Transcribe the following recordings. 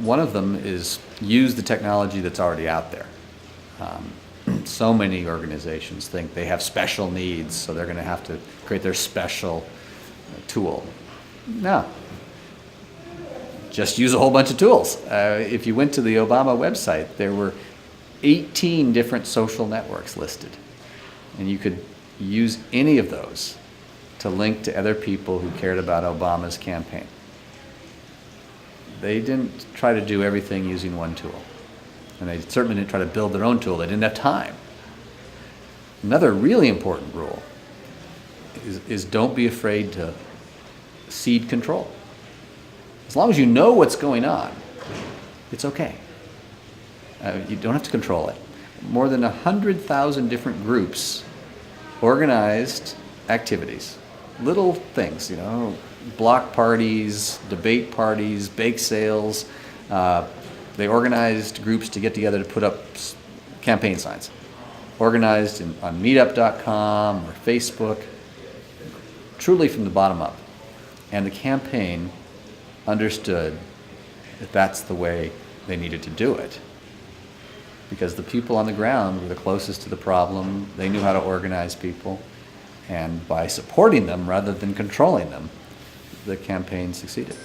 One of them is use the technology that's already out there. So many organizations think they have special needs, so they're going to have to create their special tool. No. Just use a whole bunch of tools. If you went to the Obama website, there were 18 different social networks listed. And you could use any of those to link to other people who cared about Obama's campaign. They didn't try to do everything using one tool. And they certainly didn't try to build their own tool. They didn't have time. Another really important rule is don't be afraid to cede control. As long as you know what's going on, it's okay. You don't have to control it. More than 100,000 different groups organized activities. Little things, block parties, debate parties, bake sales. They organized groups to get together to put up campaign signs. Organized on meetup.com or Facebook, truly from the bottom up. And the campaign understood that that's the way they needed to do it. Because the people on the ground were the closest to the problem. They knew how to organize people. And by supporting them rather than controlling them, the campaign succeeded.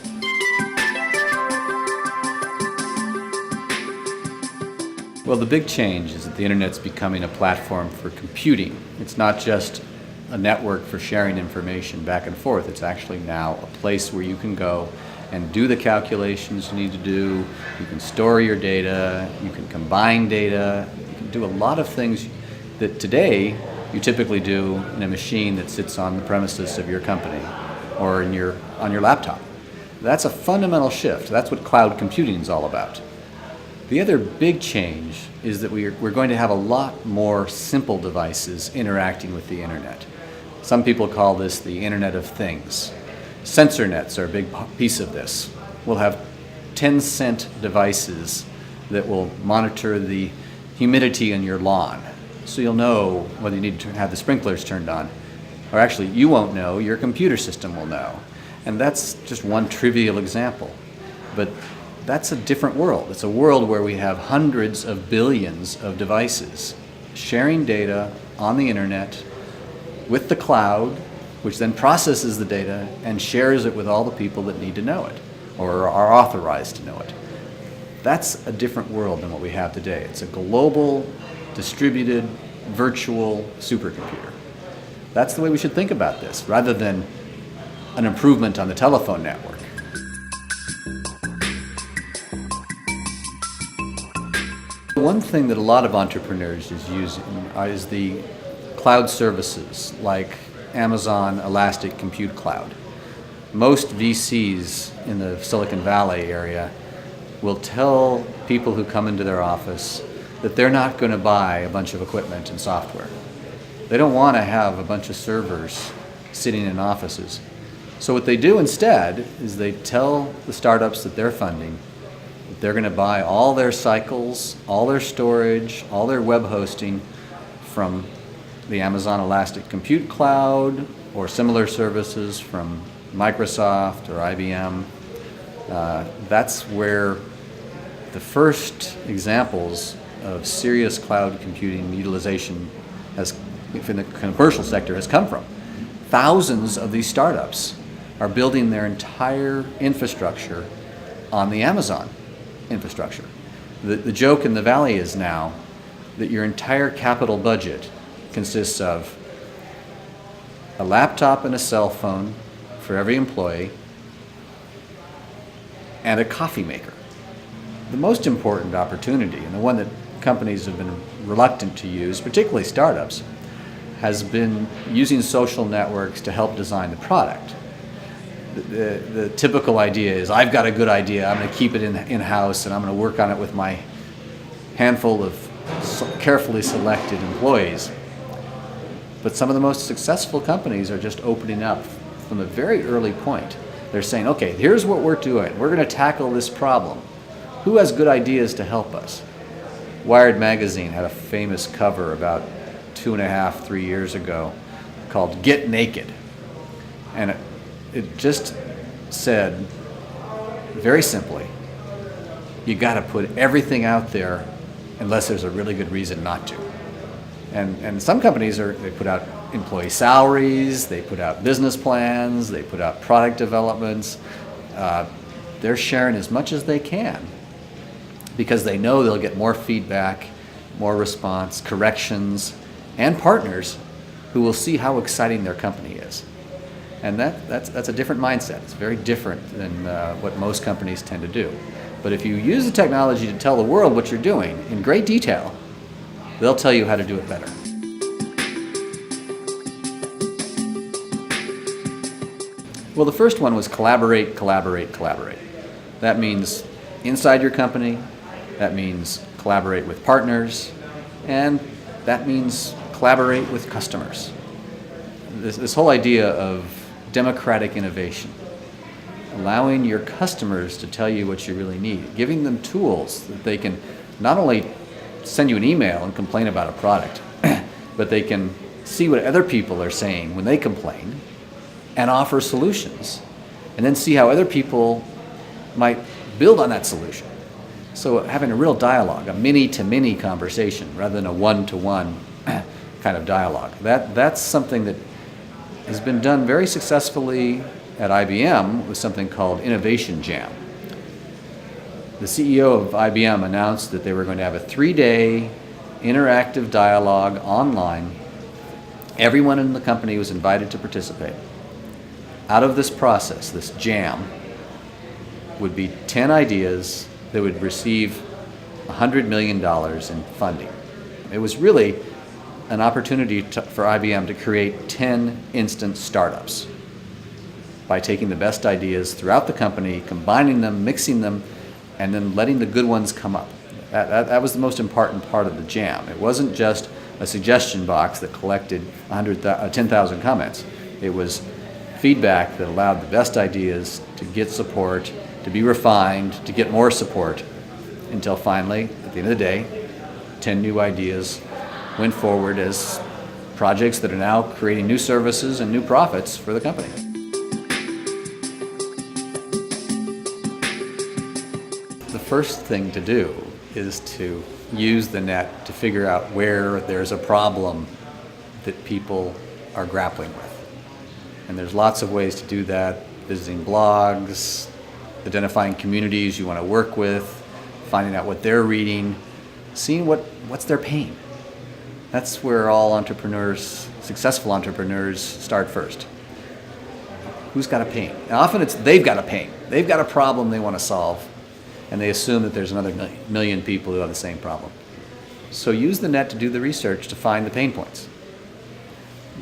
Well, the big change is that the internet's becoming a platform for computing. It's not just a network for sharing information back and forth. It's actually now a place where you can go and do the calculations you need to do. You can store your data, you can combine data, you can do a lot of things that today you typically do in a machine that sits on the premises of your company or on your laptop. That's a fundamental shift. That's what cloud computing is all about. The other big change is that we're going to have a lot more simple devices interacting with the internet. Some people call this the Internet of Things. Sensor nets are a big piece of this. We'll have 10-cent devices that will monitor the humidity in your lawn, so you'll know whether you need to have the sprinklers turned on. Or actually, you won't know, your computer system will know. And that's just one trivial example. But that's a different world. It's a world where we have hundreds of billions of devices sharing data on the internet with the cloud, which then processes the data and shares it with all the people that need to know it or are authorized to know it. That's a different world than what we have today. It's a global, distributed, virtual supercomputer. That's the way we should think about this, rather than an improvement on the telephone network. One thing that a lot of entrepreneurs is using is the cloud services like Amazon Elastic Compute Cloud. Most VCs in the Silicon Valley area will tell people who come into their office that they're not going to buy a bunch of equipment and software. They don't want to have a bunch of servers sitting in offices. So what they do instead is they tell the startups that they're funding that they're going to buy all their cycles, all their storage, all their web hosting from the Amazon Elastic Compute Cloud or similar services from Microsoft or IBM. That's where the first examples of serious cloud computing utilization in the commercial sector has come from. Thousands of these startups are building their entire infrastructure on the Amazon infrastructure. The joke in the Valley is now that your entire capital budget consists of a laptop and a cell phone for every employee and a coffee maker. The most important opportunity, and the one that companies have been reluctant to use, particularly startups, has been using social networks to help design the product. The typical idea is, I've got a good idea, I'm going to keep it in-house, and I'm going to work on it with my handful of carefully selected employees. But some of the most successful companies are just opening up from a very early point. They're saying, okay, here's what we're doing. We're going to tackle this problem. Who has good ideas to help us? Wired magazine had a famous cover about 2.5, 3 years ago called Get Naked. And it just said, very simply, you got to put everything out there unless there's a really good reason not to. And some companies they put out employee salaries, they put out business plans, they put out product developments. They're sharing as much as they can because they know they'll get more feedback, more response, corrections, and partners who will see how exciting their company is. And that's a different mindset. It's very different than what most companies tend to do. But if you use the technology to tell the world what you're doing in great detail, they'll tell you how to do it better. Well, the first one was collaborate, collaborate, collaborate. That means inside your company, that means collaborate with partners, and that means collaborate with customers. This whole idea of democratic innovation, allowing your customers to tell you what you really need, giving them tools that they can not only send you an email and complain about a product, but they can see what other people are saying when they complain and offer solutions, and then see how other people might build on that solution. So having a real dialogue, a many-to-many conversation rather than a one-to-one kind of dialogue. That's something that has been done very successfully at IBM with something called Innovation Jam. The CEO of IBM announced that they were going to have a 3-day interactive dialogue online. Everyone in the company was invited to participate. Out of this process, this jam, would be 10 ideas that would receive $100 million in funding. It was really an opportunity for IBM to create 10 instant startups by taking the best ideas throughout the company, combining them, mixing them, and then letting the good ones come up. That was the most important part of the jam. It wasn't just a suggestion box that collected 10,000 comments. It was feedback that allowed the best ideas to get support, to be refined, to get more support, until finally, at the end of the day, 10 new ideas went forward as projects that are now creating new services and new profits for the company. The first thing to do is to use the net to figure out where there's a problem that people are grappling with. And there's lots of ways to do that: visiting blogs, identifying communities you want to work with, finding out what they're reading, seeing what's their pain. That's where all entrepreneurs, successful entrepreneurs, start first. Who's got a pain? And often it's they've got a pain. They've got a problem they want to solve, and they assume that there's another million people who have the same problem. So use the net to do the research to find the pain points.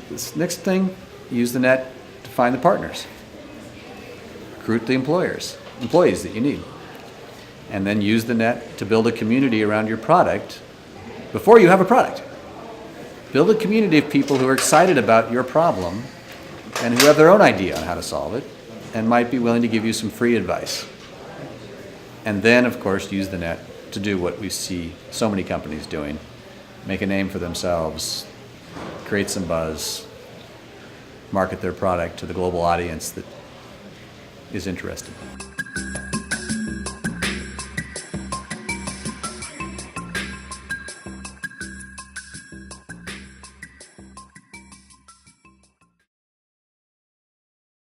This next thing, use the net to find the partners. Recruit the employees that you need. And then use the net to build a community around your product before you have a product. Build a community of people who are excited about your problem and who have their own idea on how to solve it and might be willing to give you some free advice. And then, of course, use the net to do what we see so many companies doing: make a name for themselves, create some buzz, market their product to the global audience that is interested.